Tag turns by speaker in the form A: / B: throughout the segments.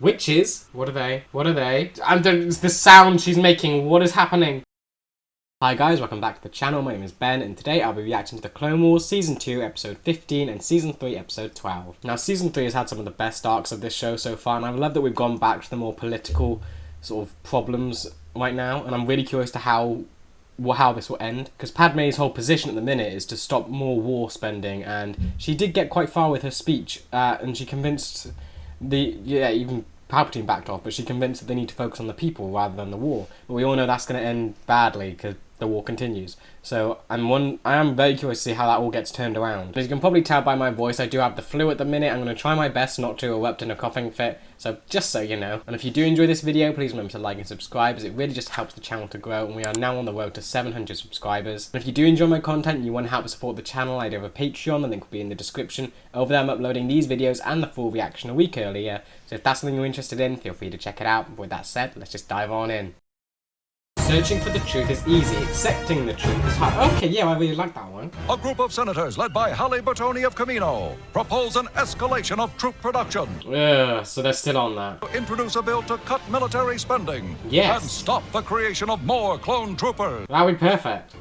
A: Witches? What are they? What are they? It's the sound she's making. What is happening? Hi guys, welcome back to the channel. My name is Ben, and today I'll be reacting to the Clone Wars Season 2, Episode 15, and Season 3, Episode 12. Now, Season 3 has had some of the best arcs of this show so far, and I love that we've gone back to the more political sort of problems right now, and I'm really curious to how this will end, because Padme's whole position at the minute is to stop more war spending, and she did get quite far with her speech, and she convinced even Palpatine backed off, but she convinced that they need to focus on the people rather than the war. But we all know that's going to end badly because the war continues. So I am very curious to see how that all gets turned around. As you can probably tell by my voice, I do have the flu at the minute. I'm going to try my best not to erupt in a coughing fit, so just so you know. And if you do enjoy this video, please remember to like and subscribe, as it really just helps the channel to grow, and we are now on the road to 700 subscribers. And if you do enjoy my content and you want to help support the channel, I do have a Patreon, the link will be in the description. Over there I'm uploading these videos and the full reaction a week earlier, so if that's something you're interested in, feel free to check it out. But with that said, let's just dive on in. Searching for the truth is easy, accepting the truth is hard. Okay, yeah, I really like that one.
B: A group of senators led by Halle Bertoni of Camino propose an escalation of troop production.
A: So they're still on that.
B: Introduce a bill to cut military spending.
A: Yes.
B: And stop the creation of more clone troopers.
A: That would be perfect.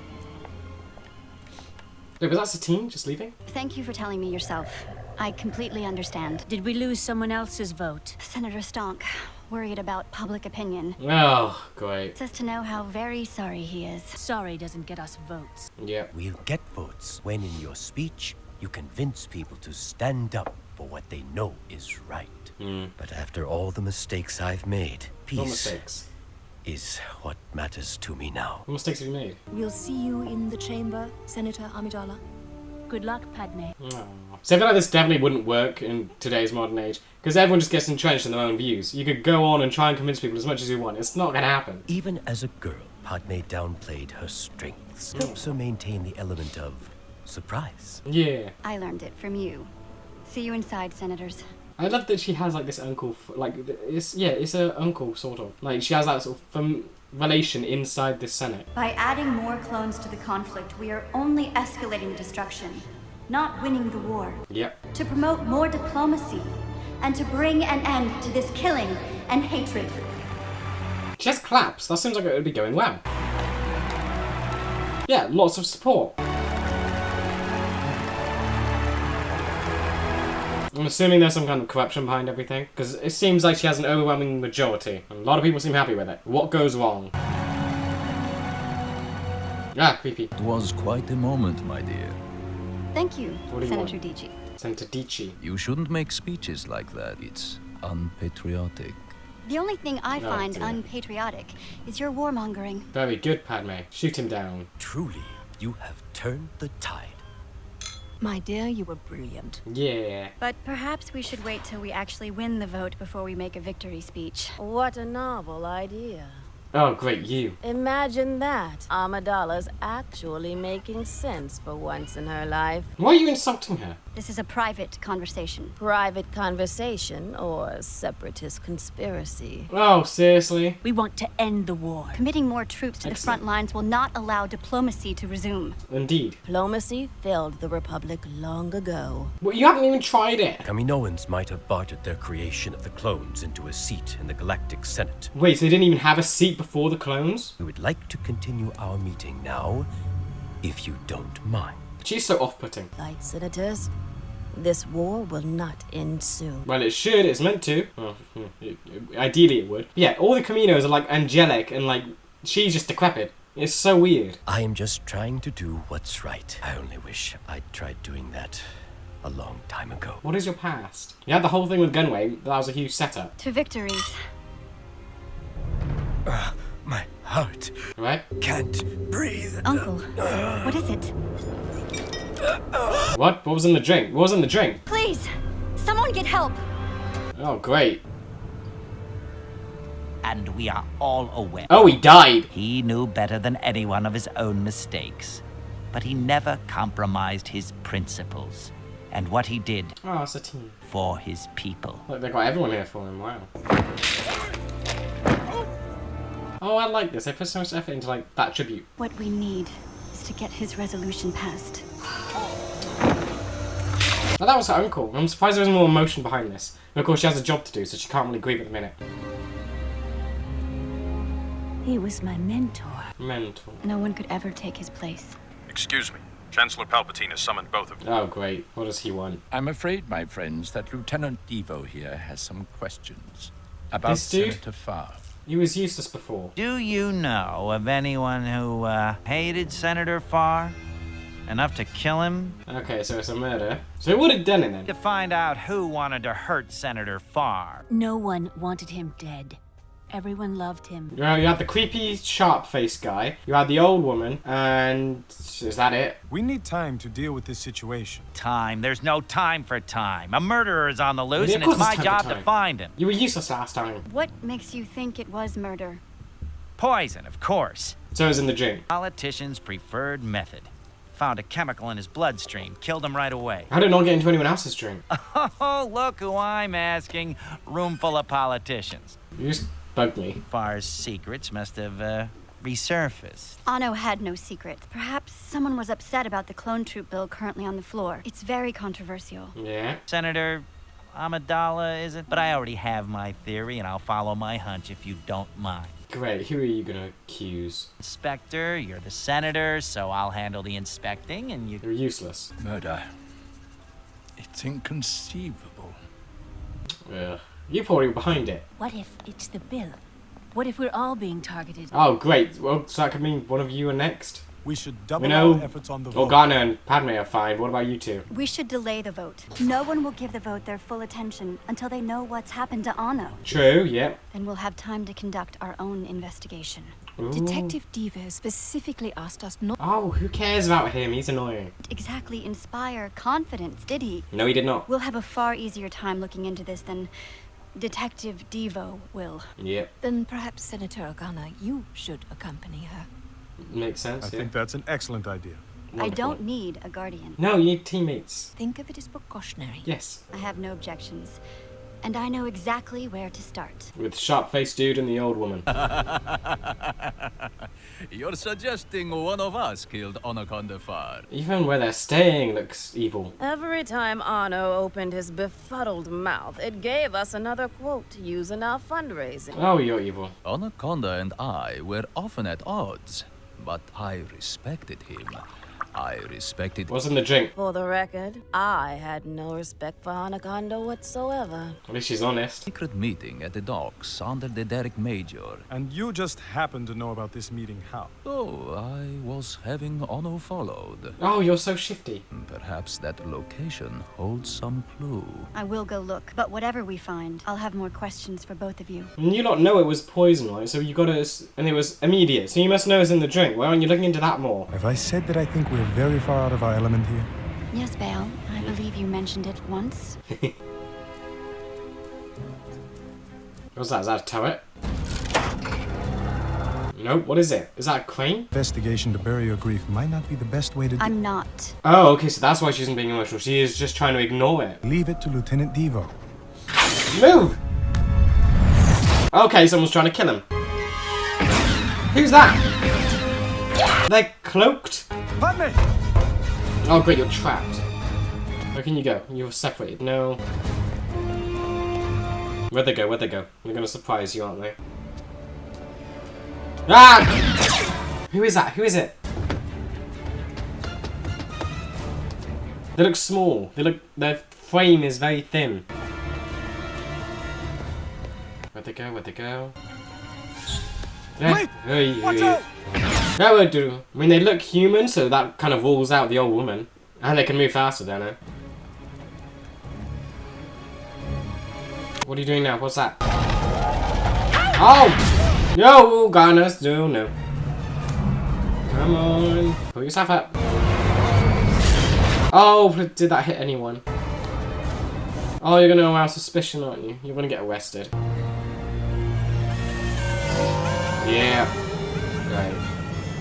A: Wait, was that Satine just leaving?
C: Thank you for telling me yourself. I completely understand.
D: Did we lose someone else's vote?
C: Senator Stonk, worried about public opinion.
A: Oh, great.
C: Says to know how very sorry he is.
D: Sorry doesn't get us votes.
A: Yep.
E: We'll get votes when in your speech you convince people to stand up for what they know is right. But after all the mistakes I've made, peace is what matters to me now.
A: What mistakes have you made?
F: We'll see you in the chamber, Senator Amidala.
D: Good luck, Padme.
A: Oh. So I feel like this definitely wouldn't work in today's modern age, because everyone just gets entrenched in their own views. You could go on and try and convince people as much as you want. It's not going to happen.
E: Even as a girl, Padme downplayed her strengths. Helps her maintain the element of surprise.
A: Yeah.
C: I learned it from you. See you inside, Senators.
A: I love that she has like this uncle, it's her uncle sort of. Like she has that sort of relation inside the Senate.
C: By adding more clones to the conflict, we are only escalating the destruction, not winning the war.
A: Yep.
C: To promote more diplomacy, and to bring an end to this killing and hatred.
A: She has claps. That seems like it would be going well. Yeah, lots of support. I'm assuming there's some kind of corruption behind everything, because it seems like she has an overwhelming majority, and a lot of people seem happy with it. What goes wrong? Ah, creepy.
G: It was quite a moment, my dear.
C: Thank you,
A: What do you
C: Senator
A: want?
C: Dici.
A: Senator Dici.
G: You shouldn't make speeches like that. It's unpatriotic.
C: The only thing I
A: Oh,
C: find
A: dear.
C: unpatriotic is your warmongering.
A: Very good, Padme. Shoot him down.
E: Truly, you have turned the tide.
F: My dear, you were brilliant.
A: Yeah.
C: But perhaps we should wait till we actually win the vote before we make a victory speech.
D: What a novel idea.
A: Oh, great, you.
D: Imagine that. Amidala's actually making sense for once in her life.
A: Why are you insulting her?
C: This is a private conversation.
D: Private conversation or separatist conspiracy.
A: Oh, seriously?
D: We want to end the war.
C: Committing more troops to the front lines will not allow diplomacy to resume.
A: Indeed.
D: Diplomacy failed the Republic long ago.
A: Well, you haven't even tried it.
E: Kaminoans might have bartered their creation of the clones into a seat in the Galactic Senate.
A: Wait, so they didn't even have a seat before the clones?
E: We would like to continue our meeting now, if you don't mind.
A: She's so off-putting.
D: Light senators, this war will not end soon.
A: Well, it should. It's meant to. Well, ideally it would. Yeah, all the Caminos are like angelic, and like she's just decrepit. It's so weird.
E: I am just trying to do what's right. I only wish I'd tried doing that a long time ago.
A: What is your past? You had the whole thing with Gunway. That was a huge setup,
C: To victories.
E: My heart
A: right?
E: can't breathe.
C: Uncle, what is it?
A: What? What was in the drink? What was in the drink?
C: Please, someone get help.
A: Oh, great.
H: And we are all aware.
A: Oh, he died.
H: He knew better than anyone of his own mistakes. But he never compromised his principles and what he did
A: Oh, Satine.
H: for his people.
A: Look, they've got everyone here for him. Wow. Oh, I like this. They put so much effort into like that tribute.
C: What we need is to get his resolution passed.
A: Oh, that was her uncle. I'm surprised there was more emotion behind this. And of course, she has a job to do, so she can't really grieve at the minute.
F: He was my mentor.
A: Mentor.
C: No one could ever take his place.
I: Excuse me. Chancellor Palpatine has summoned both of you.
A: Oh, great. What does he want?
G: I'm afraid, my friends, that Lieutenant Devo here has some questions about
A: This dude?
G: Senator Farr.
A: He was useless before.
H: Do you know of anyone who hated Senator Farr? Enough to kill him?
A: Okay, so it's a murder. So he would have done it then.
H: To find out who wanted to hurt Senator Farr.
F: No one wanted him dead. Everyone loved him.
A: You had the creepy, sharp-faced guy. You had the old woman, and is that it?
J: We need time to deal with this situation.
H: Time? There's no time for time. A murderer is on the loose,
A: Yeah,
H: and
A: of
H: it's
A: course
H: my
A: it's time
H: job
A: for
H: to
A: time.
H: find him.
A: You were useless last time.
C: What makes you think it was murder?
H: Poison, of course.
A: So it was in the gym.
H: Politician's preferred method. Found a chemical in his bloodstream, killed him right away.
A: How did it not get into anyone else's drink?
H: Oh, look who I'm asking. Room full of politicians.
A: You just bugged me.
H: Farr's secrets must have resurfaced.
C: Anno had no secrets. Perhaps someone was upset about the clone troop bill currently on the floor. It's very controversial.
A: Yeah.
H: Senator Amidala, is it? But I already have my theory, and I'll follow my hunch if you don't mind.
A: Great. Who are you gonna accuse?
H: Inspector, you're the senator, so I'll handle the inspecting, and you...
A: You're useless.
G: Murder. It's inconceivable.
A: Ugh. You probably were behind it.
F: What if it's the bill? What if we're all being targeted?
A: Oh, great. Well, so that could mean one of you are next.
J: We should
A: We
J: double
A: know
J: our efforts on the vote.
A: Organa and Padme are fine. What about you two?
C: We should delay the vote. No one will give the vote their full attention until they know what's happened to Anno.
A: True, yep.
C: Then we'll have time to conduct our own investigation.
A: Ooh.
F: Detective Devo specifically asked us not
A: Oh, who cares about him? He's annoying.
C: Exactly inspire confidence, did he?
A: No, he did not.
C: We'll have a far easier time looking into this than Detective Devo will.
A: Yep.
F: Then perhaps Senator Organa, you should accompany her.
A: Makes sense,
J: I
A: yeah.
J: think that's an excellent idea.
C: I
A: Wonderful.
C: don't need a guardian.
A: No, you need teammates.
F: Think of it as precautionary.
A: Yes.
C: I have no objections. And I know exactly where to start.
A: With sharp-faced dude and the old woman.
G: You're suggesting one of us killed Anaconda Farr.
A: Even where they're staying looks evil.
D: Every time Anno opened his befuddled mouth, it gave us another quote to use in our fundraising.
A: Oh, you're evil.
G: Anaconda and I were often at odds, but I respected him. I respected...
A: What's in the drink?
D: For the record, I had no respect for Anaconda whatsoever.
A: At least she's honest.
G: Secret meeting at the docks under the Derek Major.
J: And you just happen to know about this meeting how?
G: Oh, I was having Ono followed.
A: Oh, you're so shifty.
G: Perhaps that location holds some clue.
C: I will go look, but whatever we find, I'll have more questions for both of you.
A: And you lot know it was poison, right? So you gotta... And it was immediate. So you must know it's in the drink. Why aren't you looking into that more?
J: Have I said that I think we're very far out of our element here?
C: Yes, Bale. I believe you mentioned it once.
A: What's that? Is that a turret? Nope. What is it? Is that a crane?
J: Investigation to bury your grief might not be the best way to do.
C: I'm not.
A: Oh, okay. So that's why she isn't being emotional. She is just trying to ignore it.
J: Leave it to Lieutenant Devo.
A: Move! Okay, someone's trying to kill him. Who's that? They're cloaked?
J: Padme!
A: Oh great, you're trapped. Where can you go? You're separated. No. Where'd they go? Where'd they go? They're gonna surprise you, aren't they? Ah! Who is that? Who is it? They look small. Their frame is very thin. Where'd they go? Where'd they go?
J: Wait! Watch out!
A: That would do. I mean, they look human, so that kind of rules out the old woman. And they can move faster, don't they? What are you doing now? What's that? Oh! No, Garners, no. Come on. Pull yourself up. Oh, did that hit anyone? Oh, you're gonna arouse suspicion, aren't you? You're gonna get arrested. Yeah. Right.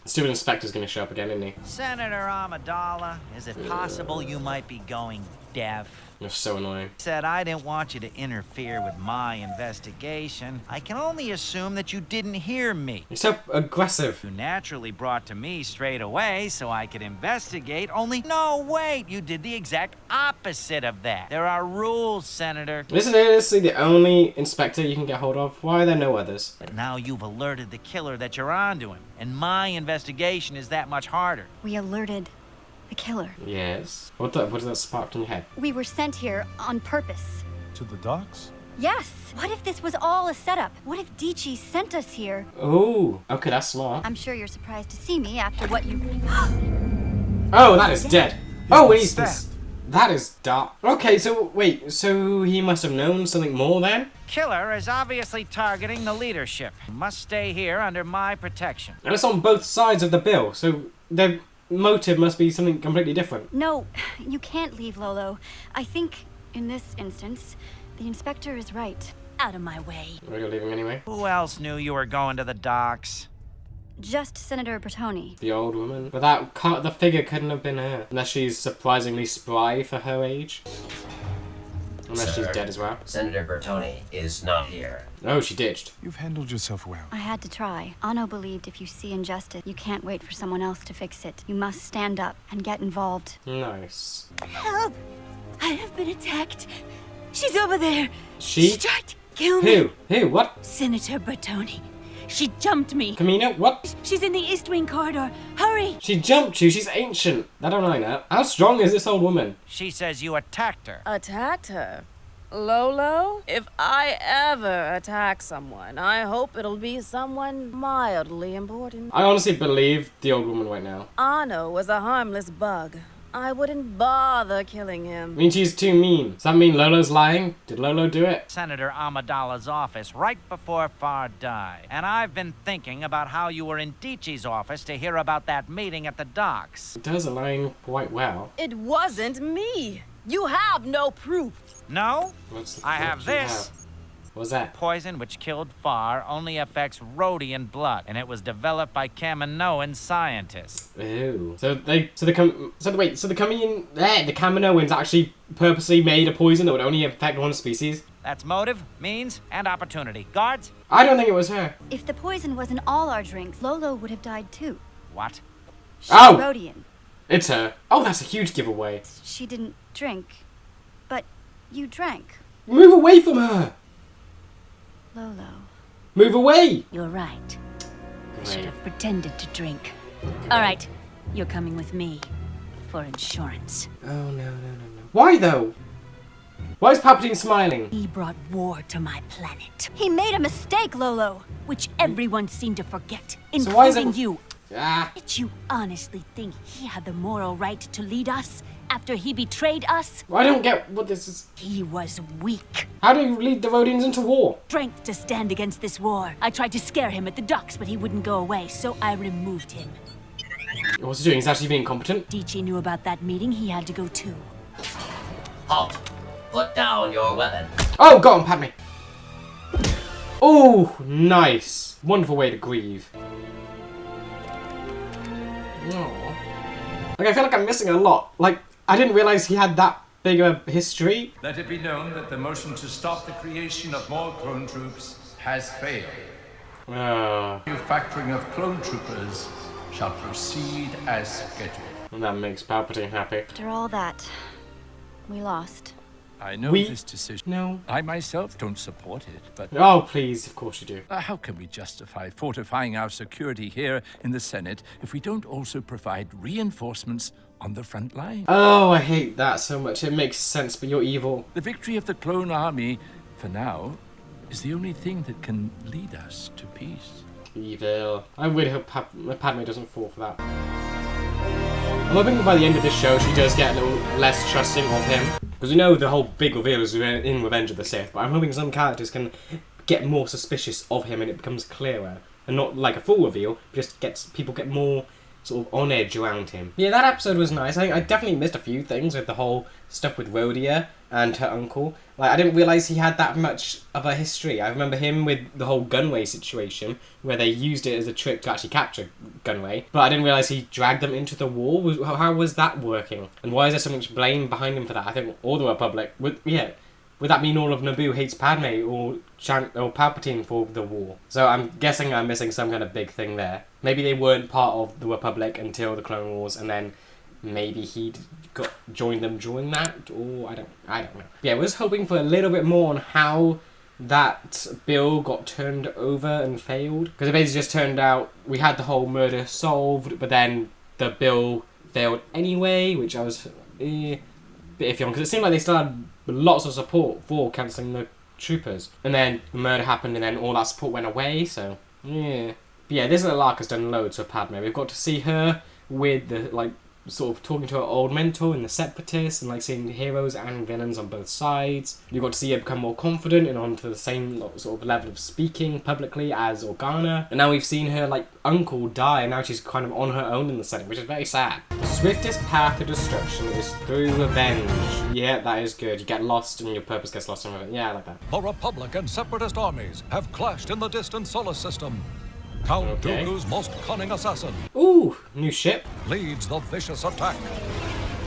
A: The stupid inspector's gonna show up again, isn't he?
H: Senator Amidala, is it possible you might be going deaf.
A: You're so annoying.
H: Said I didn't want you to interfere with my investigation. I can only assume that you didn't hear me.
A: You're so aggressive.
H: You naturally brought to me straight away so I could investigate, only no, wait, you did the exact opposite of that. There are rules, Senator.
A: This is honestly the only inspector you can get hold of. Why are there no others?
H: But now you've alerted the killer that you're onto him, and my investigation is that much harder.
C: We alerted the killer.
A: Yes. What does that spark in your head?
C: We were sent here on purpose.
J: To the docks?
C: Yes! What if this was all a setup? What if Dici sent us here?
A: Oh, okay, that's smart.
C: I'm sure you're surprised to see me after what you...
A: Oh, that is dead. Oh, he's this. That is dark. Okay, so wait, so he must have known something more then?
H: Killer is obviously targeting the leadership. Must stay here under my protection.
A: And it's on both sides of the bill, so their motive must be something completely different.
C: No, you can't leave, Lolo. I think, in this instance, the inspector is right.
F: Out of my way.
A: Well, you're leaving anyway.
H: Who else knew you were going to the docks?
C: Just Senator Bertoni.
A: The old woman. But the figure couldn't have been her. Unless she's surprisingly spry for her age. Unless she's dead as well.
K: Senator Bertoni is not here.
A: Oh, she ditched.
J: You've handled yourself well.
C: I had to try. Anno believed if you see injustice, you can't wait for someone else to fix it. You must stand up and get involved.
A: Nice.
F: Help! I have been attacked. She's over there.
A: She
F: tried to kill me.
A: Who? Who? What?
F: Senator Bertoni. She jumped me.
A: Camino? What?
F: She's in the East Wing corridor. Hurry!
A: She jumped you. She's ancient. I don't like that. How strong is this old woman?
H: She says you attacked her.
D: Attacked her? Lolo? If I ever attack someone, I hope it'll be someone mildly important.
A: I honestly believe the old woman right now.
D: Anno was a harmless bug. I wouldn't bother killing him.
A: I mean, she's too mean. Does that mean Lolo's lying? Did Lolo do it?
H: Senator Amidala's office right before Far died. And I've been thinking about how you were in Dici's office to hear about that meeting at the docks.
A: It does align quite well.
D: It wasn't me. You have no proof.
H: No? I have this.
A: What's that?
H: Poison which killed Far only affects Rhodian blood, and it was developed by Kaminoan scientists.
A: Ew. So the Kaminoans actually purposely made a poison that would only affect one species?
H: That's motive, means, and opportunity. Guards?
A: I don't think it was her.
C: If the poison was in all our drinks, Lolo would have died too.
H: What?
C: She's
A: Oh!
C: Rhodian.
A: It's her. Oh, that's a huge giveaway.
C: She didn't drink, but you drank.
A: Move away from her!
C: Lolo.
A: Move away!
F: You're right. I should
A: Great.
F: have pretended to drink. All right, you're coming with me for insurance.
A: Oh, no. Why, though? Why is Palpatine smiling?
F: He brought war to my planet,
C: He made a mistake, Lolo.
F: which everyone seemed to forget,
A: So why is
F: including
A: it-
F: you.
A: Ah.
F: Did you honestly think he had the moral right to lead us after he betrayed us?
A: I don't get what this is.
F: He was weak.
A: How do you lead the Rhodians into war?
F: Strength to stand against this war. I tried to scare him at the docks, but he wouldn't go away, so I removed him.
A: What's he doing? He's actually being competent?
F: Dici knew about that meeting. He had to go too.
K: Halt! Put down your weapon.
A: Oh, got him, Padme. Oh, nice. Wonderful way to grieve. Oh. Like, I feel like I'm missing a lot. Like, I didn't realize he had that big a history.
L: Let it be known that the motion to stop the creation of more clone troops has failed. Manufacturing of clone troopers shall proceed as scheduled.
A: And that makes Palpatine happy.
C: After all that, we lost.
L: I know this decision.
A: No.
L: I myself don't support it, but...
A: Oh, please, of course you do.
L: How can we justify fortifying our security here in the Senate if we don't also provide reinforcements on the front line?
A: Oh, I hate that so much. It makes sense, but you're evil.
L: The victory of the clone army, for now, is the only thing that can lead us to peace.
A: Evil. I really hope Padme doesn't fall for that. I'm hoping by the end of this show she does get a little less trusting of him. Because we know the whole big reveal is in Revenge of the Sith, but I'm hoping some characters can get more suspicious of him and it becomes clearer. And not like a full reveal, just people get more sort of on edge around him. Yeah, that episode was nice. I definitely missed a few things with the whole stuff with Rhodia. and her uncle. Like, I didn't realise he had that much of a history. I remember him with the whole Gunway situation, where they used it as a trick to actually capture Gunway. But I didn't realise he dragged them into the war. How was that working? And why is there so much blame behind him for that? I think all the Republic... Would that mean all of Naboo hates Padme or Palpatine for the war? So I'm guessing I'm missing some kind of big thing there. Maybe they weren't part of the Republic until the Clone Wars, and then maybe he joined them during that, or I don't know. Yeah, I was hoping for a little bit more on how that bill got turned over and failed, because it basically just turned out we had the whole murder solved, but then the bill failed anyway, which I was a bit iffy on, because it seemed like they still had lots of support for cancelling the troopers, and then the murder happened, and then all that support went away. So yeah, but yeah, this little arc has done loads for Padme. We've got to see her with the sort of talking to her old mentor in the Separatists, and seeing heroes and villains on both sides. You got to see her become more confident and onto the same sort of level of speaking publicly as Organa. And now we've seen her uncle die, and now she's kind of on her own in the Senate, which is very sad. The swiftest path to destruction is through revenge. Yeah, that is good. You get lost and your purpose gets lost in revenge. Yeah, I like that.
B: The Republic and Separatist armies have clashed in the distant solar system. Count Dooku's most cunning assassin.
A: Ooh, new ship.
B: Leads the vicious attack.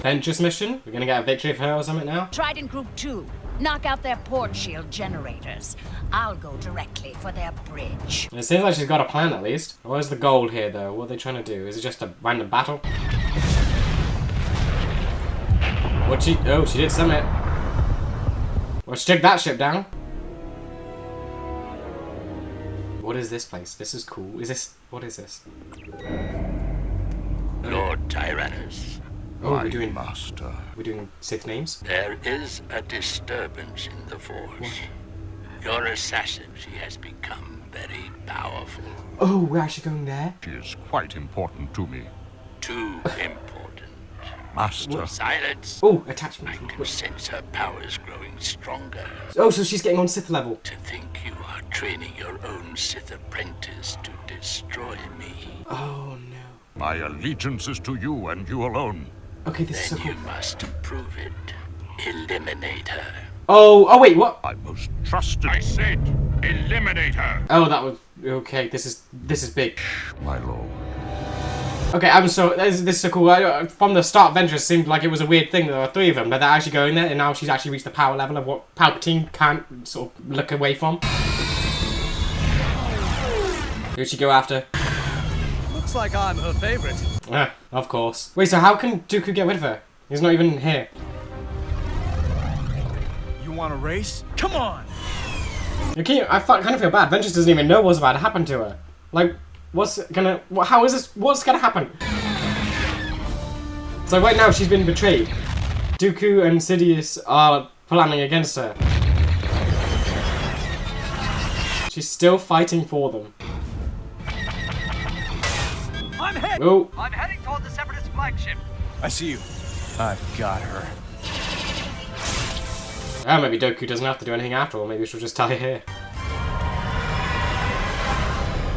A: Ventress mission. We're gonna get a victory for her or something now.
F: Trident Group 2. Knock out their port shield generators. I'll go directly for their bridge.
A: It seems like she's got a plan at least. What is the goal here though? What are they trying to do? Is it just a random battle? Oh, she did summit. Well, she took that ship down. What is this place? This is cool. What is this?
M: Lord Tyrannus.
A: Oh, we're doing master. We're doing Sith names?
M: There is a disturbance in the Force. What? Your assassin, she has become very powerful.
A: Oh, we're actually going there?
J: She is quite important to me.
M: Too important.
J: Master.
M: Silence.
A: Oh, attachment.
M: I can sense her powers growing stronger.
A: Oh, so she's getting on Sith level.
M: To think you are training your own Sith apprentice to destroy me.
A: Oh, no.
J: My allegiance is to you and you alone.
A: Okay, this is so cool.
M: Then you must prove it. Eliminate her.
A: Oh, wait, what?
J: I most trusted. I said, eliminate her.
A: Oh, that was... Okay, this is big.
J: My lord.
A: Okay, this is so cool. From the start, Ventress seemed like it was a weird thing. There were three of them, but they're actually going there, and now she's actually reached the power level of what Palpatine can't sort of look away from. Who'd she go after?
N: Looks like I'm her favorite.
A: Of course. Wait, so how can Dooku get rid of her? He's not even here.
N: You want a race? Come on!
A: I kind of feel bad. Ventress doesn't even know what's about to happen to her. How is this? What's gonna happen? So right now she's been betrayed. Dooku and Sidious are planning against her. She's still fighting for them.
N: I'm heading toward the Separatist flagship. I see you. I've got her.
A: Oh, maybe Dooku doesn't have to do anything after all. Maybe she'll just tie here.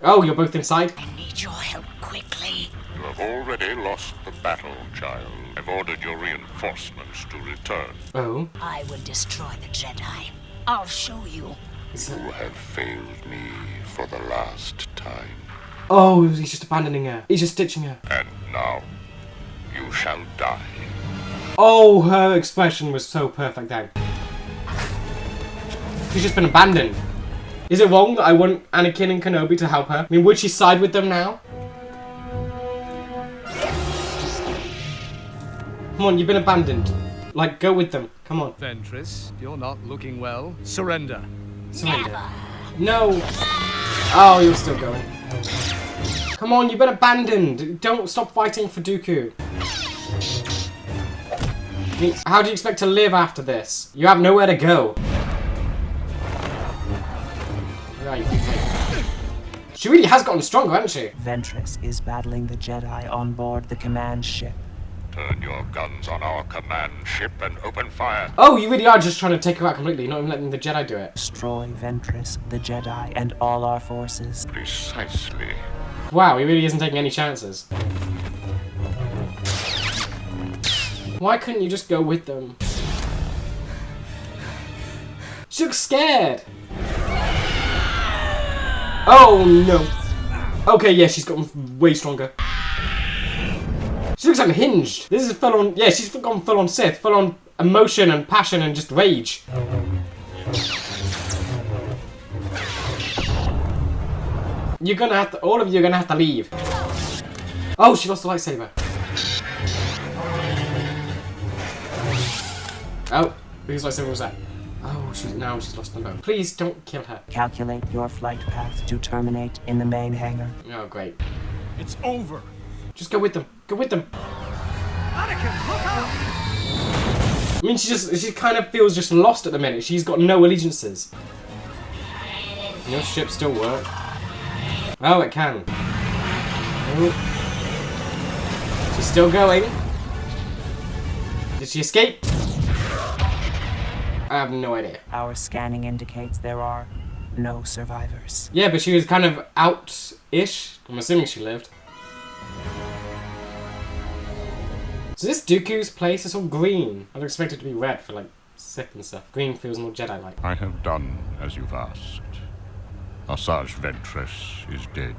A: Oh, you're both inside?
F: I need your help quickly.
J: You have already lost the battle, child. I've ordered your reinforcements to return.
A: Oh?
F: I will destroy the Jedi. I'll show you.
J: You have failed me for the last time.
A: Oh, he's just abandoning her. He's just ditching her.
J: And now, you shall die.
A: Oh, her expression was so perfect then. She's just been abandoned. Is it wrong that I want Anakin and Kenobi to help her? I mean, would she side with them now? Come on, you've been abandoned. Go with them. Come on.
N: Ventress, you're not looking well. Surrender.
A: Surrender. No. Oh, you're still going. Come on, you've been abandoned. Don't stop fighting for Dooku. I mean, how do you expect to live after this? You have nowhere to go. Right. She really has gotten stronger, hasn't she?
O: Ventress is battling the Jedi on board the command ship.
J: Turn your guns on our command ship and open fire.
A: Oh, you really are just trying to take her out completely, not even letting the Jedi do it.
O: Destroy Ventress, the Jedi, and all our forces.
J: Precisely.
A: Wow, he really isn't taking any chances. Why couldn't you just go with them? She looks scared. Oh no. Okay, yeah, she's gotten way stronger. She looks unhinged. This is full on, yeah, she's gone full on Sith, full on emotion and passion and just rage. You're gonna have to, all of you are gonna have to leave. Oh, she lost the lightsaber. Oh, whose lightsaber was that? Oh, now she's lost them both. Please don't kill her.
O: Calculate your flight path to terminate in the main hangar.
A: Oh, great.
N: It's over.
A: Just go with them. Go with them.
N: Anakin, look out!
A: I mean, she kind of feels just lost at the minute. She's got no allegiances. Your ship still work? Oh, it can. Oh. She's still going. Did she escape? I have no idea.
O: Our scanning indicates there are no survivors.
A: Yeah, but she was kind of out-ish. I'm assuming she lived. So this Dooku's place is all green. I'd expect it to be red for like Sith and stuff. Green feels more Jedi-like.
J: I have done as you've asked. Asajj Ventress is dead.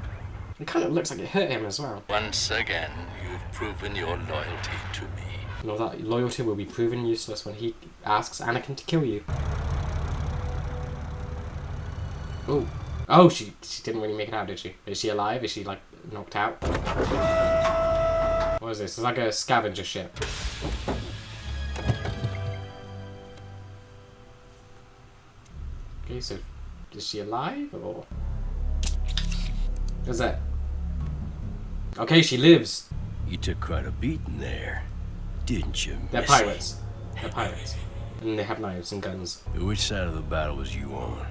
A: It kind of looks like it hurt him as well.
M: Once again, you've proven your loyalty to me.
A: No, that loyalty will be proven useless when he asks Anakin to kill you. Oh. Oh, she didn't really make it out, did she? Is she alive? Is she, like, knocked out? What is this? It's like a scavenger ship. Okay, so is she alive, or...? What's that? Okay, she lives.
E: You took quite a beating there, didn't you,
A: They're
E: Missy?
A: pirates. They're pirates. And they have knives and guns.
E: Which side of the battle was you on?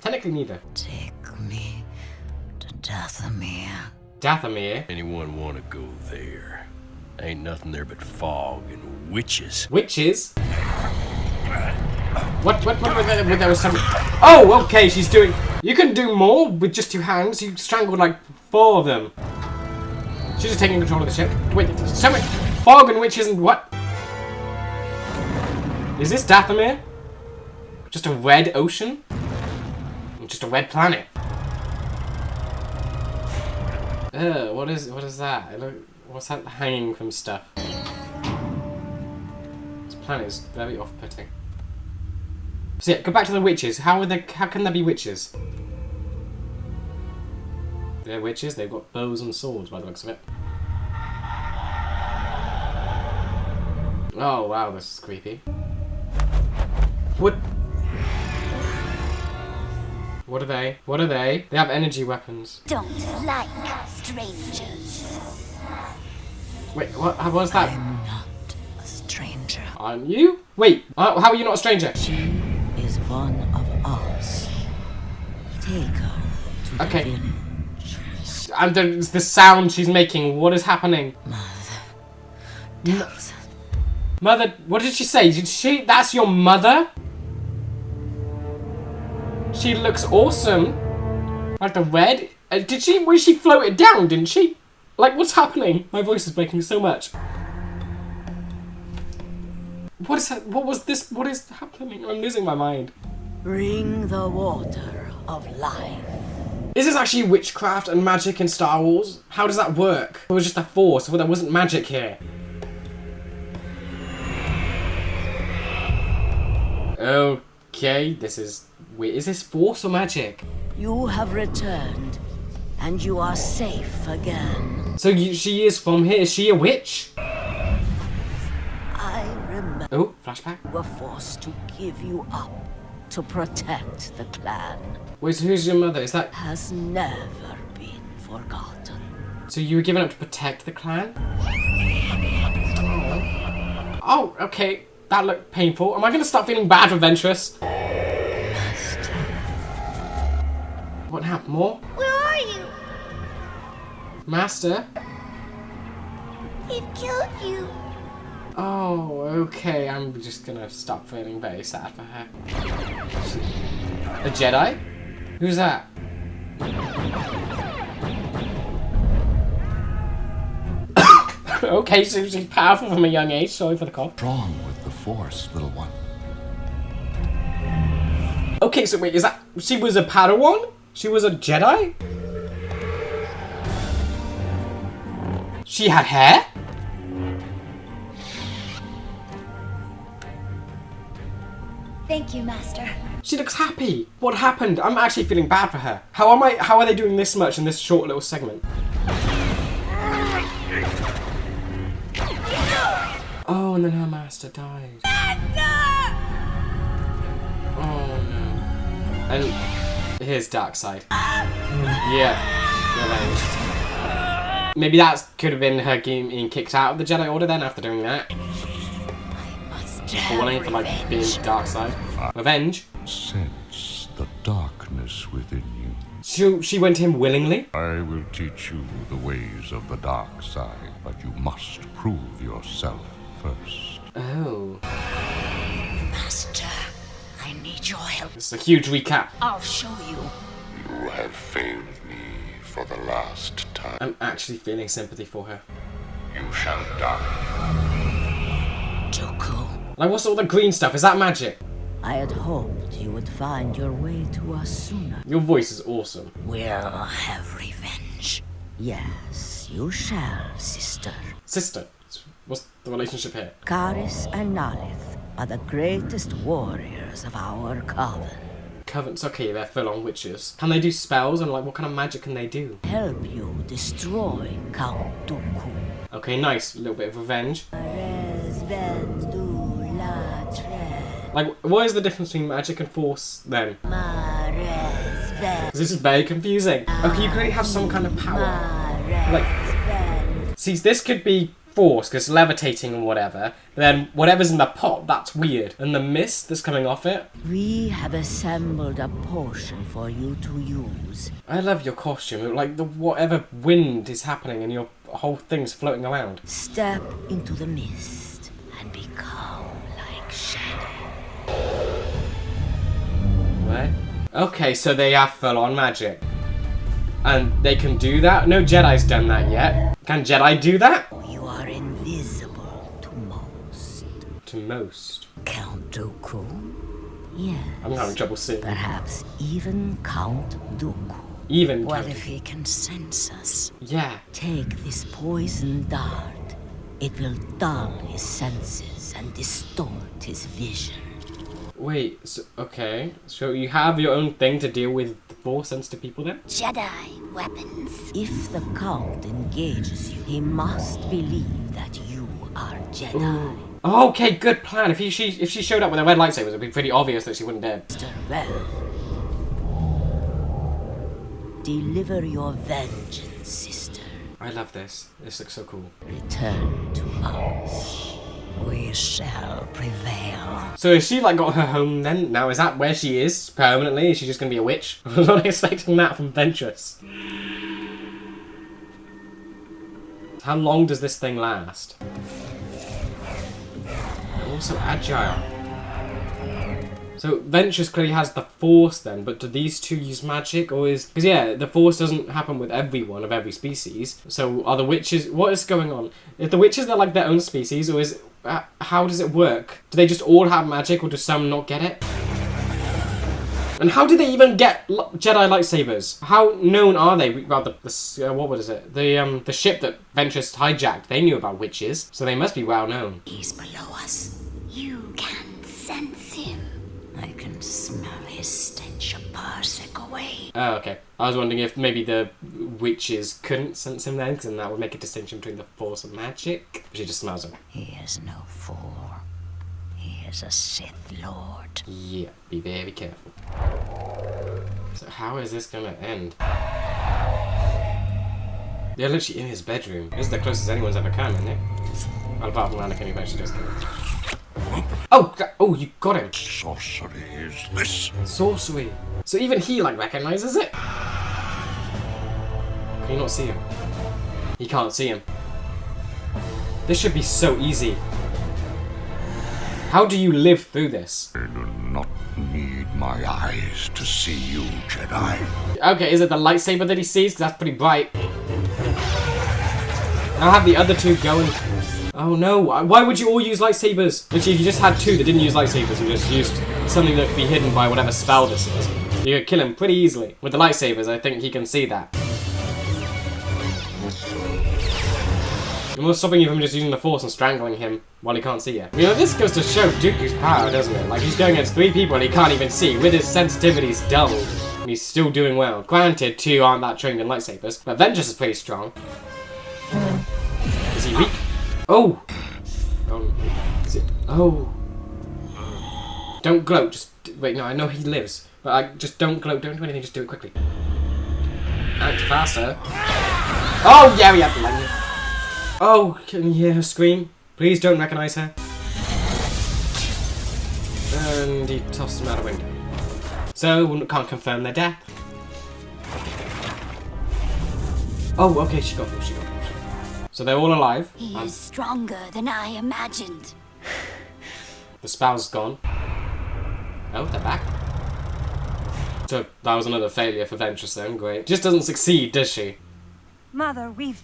A: Technically neither.
F: Take me to Dathomir.
A: Dathomir?
E: Anyone want to go there? Ain't nothing there but fog and witches.
A: Witches? What there was some... Oh, okay, she's doing... You can do more with just 2 hands. You strangled like 4 of them. She's just taking control of the ship. Wait, so much fog and witches and what? Is this Dathomir? Just a red ocean? Just a red planet? What is that? What's that hanging from stuff? This planet is very off-putting. So yeah, go back to the witches. How can there be witches? They're witches, they've got bows and swords by the looks of it. Oh wow, this is creepy. What are they? What are they? They have energy weapons.
F: Don't like strangers.
A: Wait, what was that?
F: I'm not a stranger.
A: Aren't you? Wait, how are you not a stranger?
F: She is one of us. Take her to the village.
A: And the sound she's making, what is happening? Mother, what did she say? That's your mother? She looks awesome. Like the red. She floated down, didn't she? Like, what's happening? My voice is breaking so much. What is that? What was this? What is happening? I'm losing my mind.
F: Bring the water of life.
A: Is this actually witchcraft and magic in Star Wars? How does that work? It was just a force, but there wasn't magic here. Okay, this is... Wait, is this force or magic?
F: You have returned, and you are safe again.
A: So she is from here. Is she a witch?
F: I remember.
A: Oh, flashback.
F: Were forced to give you up to protect the clan.
A: Wait, so who's your mother? Is that...
F: Has never been forgotten.
A: So you were given up to protect the clan? Oh, okay. That looked painful. Am I going to start feeling bad for Ventress?
F: Master.
A: What happened? More?
P: Where are you?
A: Master?
P: They've killed you.
A: Oh, okay. I'm just going to stop feeling very sad for her. A Jedi? Who's that? Okay, so she's powerful from a young age. Sorry for the cough.
G: Strong with the Force, little one.
A: Okay, so wait, is that... She was a Padawan? She was a Jedi? She had hair?
C: Thank you, Master.
A: She looks happy. What happened? I'm actually feeling bad for her. How are they doing this much in this short little segment? Oh, and then her master died. Oh no. And here's Darkseid. Yeah. Revenge. Maybe that could have been her being kicked out of the Jedi Order then after doing that. For wanting to like being Darkseid. Revenge.
J: Sense the darkness within you.
A: She went to him willingly?
J: I will teach you the ways of the dark side, but you must prove yourself first.
A: Oh.
F: Master, I need your help.
A: It's a huge recap.
F: I'll show you.
J: You have failed me for the last time.
A: I'm actually feeling sympathy for her.
J: You shall die.
F: Dooku.
A: Like, what's all the green stuff? Is that magic?
Q: I had hoped you would find your way to us sooner.
A: Your voice is awesome.
F: We'll have revenge.
Q: Yes, you shall, sister.
A: Sister? What's the relationship here?
Q: Karis and Nalith are the greatest warriors of our coven.
A: Covenants, okay, they're full-on witches. Can they do spells, and like, what kind of magic can they do?
Q: Help you destroy Count Dooku.
A: Okay, nice. A little bit of revenge. Like, what is the difference between magic and force, then? Because this is very confusing. Okay, you clearly have some kind of power. Like, see, this could be force, because levitating and whatever. But then, whatever's in the pot, that's weird. And the mist that's coming off it.
Q: We have assembled a potion for you to use.
A: I love your costume. Like, whatever wind is happening and your whole thing's floating around.
Q: Step into the mist and become like shadow.
A: What? Okay, so they have full-on magic. And they can do that? No Jedi's done that yet. Can Jedi do that?
Q: You are invisible to most.
A: To most?
Q: Count Dooku? Yes.
A: I'm having trouble seeing.
Q: Perhaps even Count Dooku.
A: Even
F: What
A: Count
F: if he can sense us?
A: Yeah.
Q: Take this poison dart. It will dull his senses and distort his vision.
A: Wait, so, okay. So you have your own thing to deal with Force-sensitive people then?
C: Jedi weapons.
Q: If the Count engages you, he must believe that you are Jedi.
A: Ooh. Okay, good plan. If she showed up with a red lightsaber, it'd be pretty obvious that she wouldn't dare.
Q: Well, deliver your vengeance, sister.
A: I love this. This looks so cool.
Q: Return to us.
F: We shall prevail.
A: So has she like got her home then? Now is that where she is permanently? Is she just gonna be a witch? I was not expecting that from Ventress. How long does this thing last? Also agile. So Ventress clearly has the Force then, but do these two use magic or is... Because yeah, the Force doesn't happen with everyone of every species. So are the witches... What is going on? If the witches are like their own species or is... how does it work? Do they just all have magic or do some not get it? And how did they even get Jedi lightsabers? How known are they about the what was it? The ship that Ventress hijacked? They knew about witches, so they must be well known.
F: He's below us.
C: You can sense him.
F: I can smell his stench a parsec away.
A: Oh, okay. I was wondering if maybe the witches couldn't sense him then, because then that would make a distinction between the Force and magic. But she just smells him.
F: He is no fool. He is a Sith Lord.
A: Yeah, be very careful. So how is this gonna end? They're literally in his bedroom. This is the closest anyone's ever come, isn't it? Well, apart from Anakin, who actually does come. Oh, you got him.
J: Sorcery is this.
A: Sorcery. So even he, like, recognizes it? Can you not see him? He can't see him. This should be so easy. How do you live through this?
J: I do not need my eyes to see you, Jedi.
A: Okay, is it the lightsaber that he sees? Because that's pretty bright. I'll have the other two going. Oh no, why would you all use lightsabers? Literally, if you just had two that didn't use lightsabers and just used something that could be hidden by whatever spell this is. You could kill him pretty easily. With the lightsabers, I think he can see that. And what's stopping you from just using the Force and strangling him while he can't see you? You know, this goes to show Dooku's power, doesn't it? Like, he's going against 3 people and he can't even see, with his sensitivities doubled. And he's still doing well. Granted, 2 aren't that trained in lightsabers, but Ventress is pretty strong. Is he weak? Oh! Is it? Oh. Don't gloat, just... Wait, no, I know he lives. But just don't gloat, don't do anything, just do it quickly. Act faster. Oh, yeah, we have the lightning. Oh, can you hear her scream? Please don't recognise her. And he tossed him out a window. So, we can't confirm their death. Oh, okay, she got them. So they're all alive.
C: He is stronger than I imagined.
A: The spell's gone. Oh, they're back. So that was another failure for Ventress then, great. Just doesn't succeed, does she?
R: Mother, we've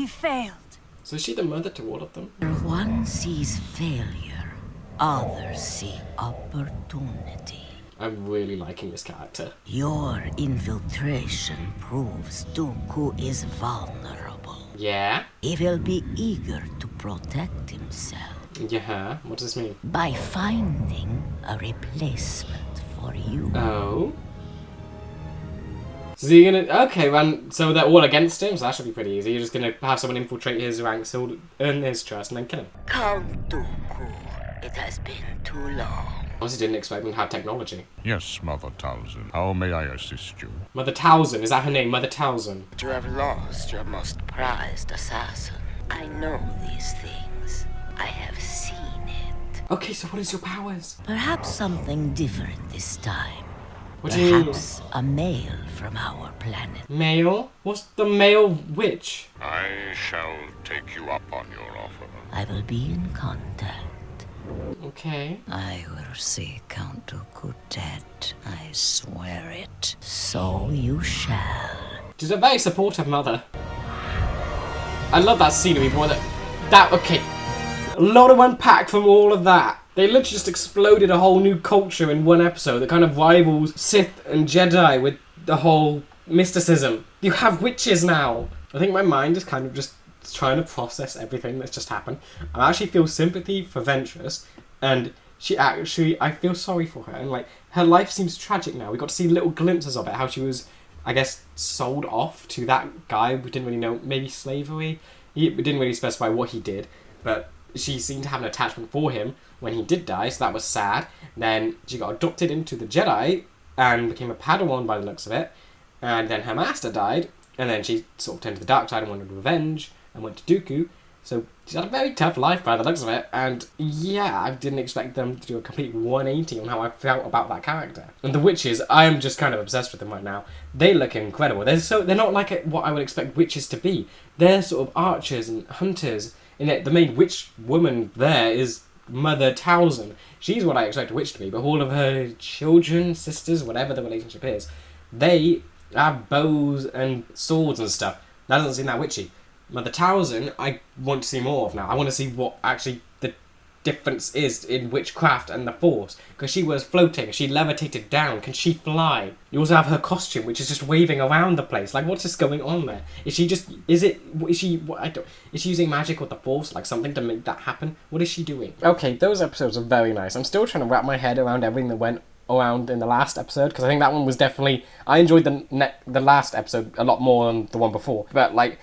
R: failed.
A: So is she the mother to all of them?
Q: One sees failure, others see opportunity.
A: I'm really liking this character.
Q: Your infiltration proves Dooku is vulnerable.
A: Yeah?
Q: He will be eager to protect himself.
A: Yeah? What does this mean?
Q: By finding a replacement for you.
A: Oh? So you're gonna... Okay, so they're all against him, so that should be pretty easy. You're just gonna have someone infiltrate his ranks, so he'll earn his trust, and then kill him.
Q: Count Dooku, it has been too long.
A: Obviously didn't expect them to have technology.
J: Yes, Mother Talzin. How may I assist you?
A: Mother Talzin, is that her name? Mother Talzin.
Q: You have lost your most prized assassin. I know these things. I have seen it.
A: Okay, so what is your powers?
Q: Perhaps something different this time.
A: What do you mean?
Q: Perhaps a male from our planet.
A: Male? What's the male witch?
J: I shall take you up on your offer.
Q: I will be in contact.
A: Okay.
Q: I will see Count Dooku dead. I swear it. So you shall.
A: She's a very supportive mother. I love that scenery more than... okay. A lot of unpack from all of that. They literally just exploded a whole new culture in one episode that kind of rivals Sith and Jedi with the whole mysticism. You have witches now. I think my mind is kind of just trying to process everything that's just happened. I actually feel sympathy for Ventress, and I feel sorry for her, and like, her life seems tragic now. We got to see little glimpses of it, how she was, I guess, sold off to that guy. We didn't really know, maybe slavery? We didn't really specify what he did, but she seemed to have an attachment for him when he did die, so that was sad. Then she got adopted into the Jedi and became a Padawan by the looks of it, and then her master died, and then she sort of turned to the dark side and wanted revenge and went to Dooku. So she's had a very tough life by the looks of it, and yeah, I didn't expect them to do a complete 180 on how I felt about that character. And the witches, I am just kind of obsessed with them right now. They look incredible. They're not like what I would expect witches to be. They're sort of archers and hunters, and the main witch woman there is Mother Talzin. She's what I expect a witch to be, but all of her children, sisters, whatever the relationship is, they have bows and swords and stuff. That doesn't seem that witchy. Mother Talzin, I want to see more of now. I want to see what actually the difference is in witchcraft and the Force. Because she was floating, she levitated down. Can she fly? You also have her costume, which is just waving around the place. Like, what's just going on there? Is she using magic or the Force, like something to make that happen? What is she doing? Okay, those episodes are very nice. I'm still trying to wrap my head around everything that went around in the last episode, because I think that one was definitely... I enjoyed the last episode a lot more than the one before. But, like,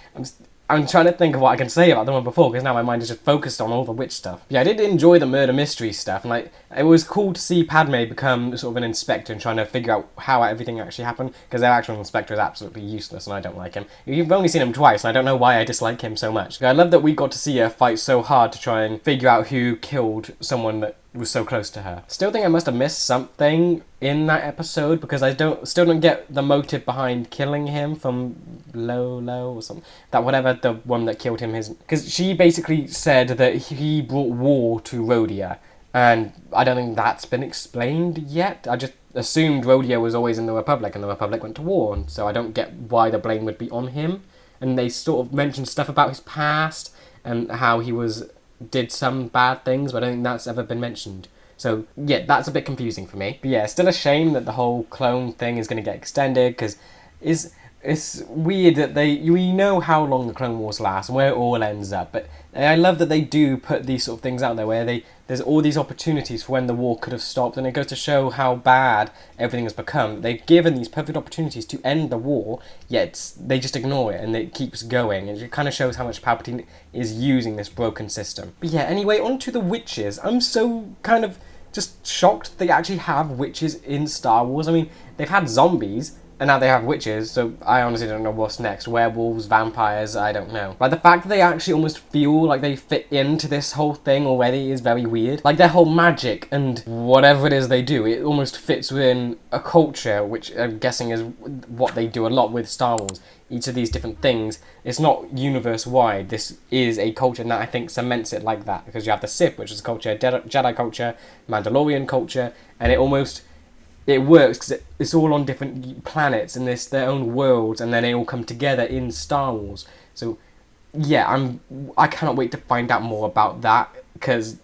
A: I'm trying to think of what I can say about the one before, because now my mind is just focused on all the witch stuff. Yeah, I did enjoy the murder mystery stuff, and like, it was cool to see Padme become sort of an inspector and trying to figure out how everything actually happened, because their actual inspector is absolutely useless, and I don't like him. You've only seen him twice, and I don't know why I dislike him so much. I love that we got to see her fight so hard to try and figure out who killed someone that was so close to her. Still think I must have missed something in that episode, because I still don't get the motive behind killing him from Lolo or something. That whatever the one that killed him is, because she basically said that he brought war to Rhodia, and I don't think that's been explained yet. I just assumed Rhodia was always in the Republic, and the Republic went to war, and so I don't get why the blame would be on him. And they sort of mentioned stuff about his past and how he did some bad things, but I don't think that's ever been mentioned. So yeah, that's a bit confusing for me. But yeah, it's still a shame that the whole clone thing is going to get extended, because it's weird that we know how long the Clone Wars lasts and where it all ends up, but I love that they do put these sort of things out there where there's all these opportunities for when the war could have stopped, and it goes to show how bad everything has become. They've given these perfect opportunities to end the war, yet they just ignore it and it keeps going, and it kind of shows how much Palpatine is using this broken system. But yeah, anyway, on to the witches. I'm so kind of just shocked they actually have witches in Star Wars. I mean, they've had zombies, and now they have witches, so I honestly don't know what's next. Werewolves, vampires, I don't know. Like, the fact that they actually almost feel like they fit into this whole thing already is very weird. Like, their whole magic and whatever it is they do, it almost fits within a culture, which I'm guessing is what they do a lot with Star Wars. Each of these different things, it's not universe-wide. This is a culture, and that I think cements it like that. Because you have the Sith, which is a culture, Jedi culture, Mandalorian culture, and it works because it's all on different planets and there's their own worlds, and then they all come together in Star Wars. So yeah, I cannot wait to find out more about that, because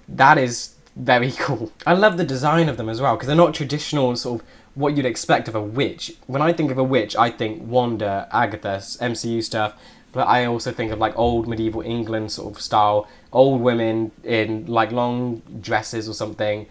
A: that is very cool. I love the design of them as well, because they're not traditional sort of what you'd expect of a witch. When I think of a witch, I think Wanda, Agatha, MCU stuff, but I also think of like old medieval England sort of style, old women in like long dresses or something,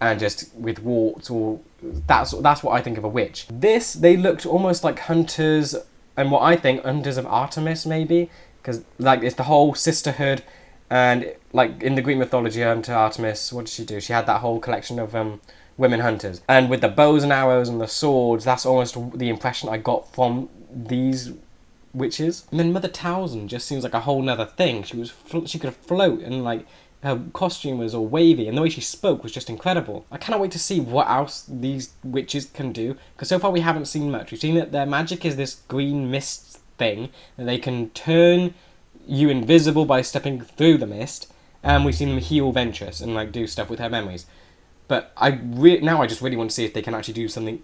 A: and just with warts, or that's what I think of a witch. They looked almost like hunters, and what I think hunters of Artemis maybe, because like it's the whole sisterhood, and like in the Greek mythology, Hunter Artemis, what did she do? She had that whole collection of women hunters, and with the bows and arrows and the swords, that's almost the impression I got from these witches. And then Mother Talzin just seems like a whole nother thing. She could float, and like her costume was all wavy, and the way she spoke was just incredible. I cannot wait to see what else these witches can do, because so far we haven't seen much. We've seen that their magic is this green mist thing, and they can turn you invisible by stepping through the mist, and we've seen them heal Ventress and like do stuff with her memories. But now I just really want to see if they can actually do something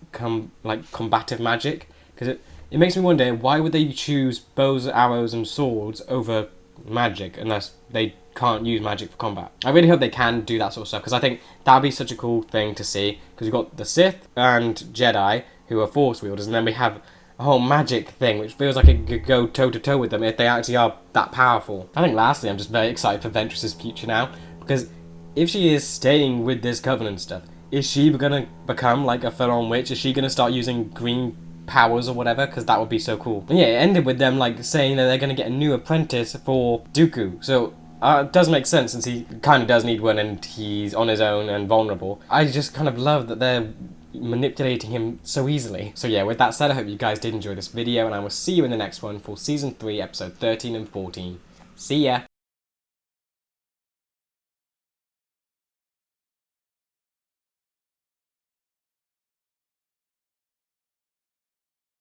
A: like combative magic, because it makes me wonder, why would they choose bows, arrows and swords over magic unless they can't use magic for combat? I really hope they can do that sort of stuff, because I think that would be such a cool thing to see, because we've got the Sith and Jedi who are force wielders, and then we have a whole magic thing which feels like it could go toe to toe with them if they actually are that powerful. I think lastly, I'm just very excited for Ventress's future now, because if she is staying with this Covenant stuff, is she gonna become like a full-on witch? Is she gonna start using green powers or whatever? Because that would be so cool. And yeah, it ended with them like saying that they're gonna get a new apprentice for Dooku. So it does make sense, since he kind of does need one and he's on his own and vulnerable. I just kind of love that they're manipulating him so easily. So yeah, with that said, I hope you guys did enjoy this video, and I will see you in the next one for Season 3, Episode 13 and 14. See ya!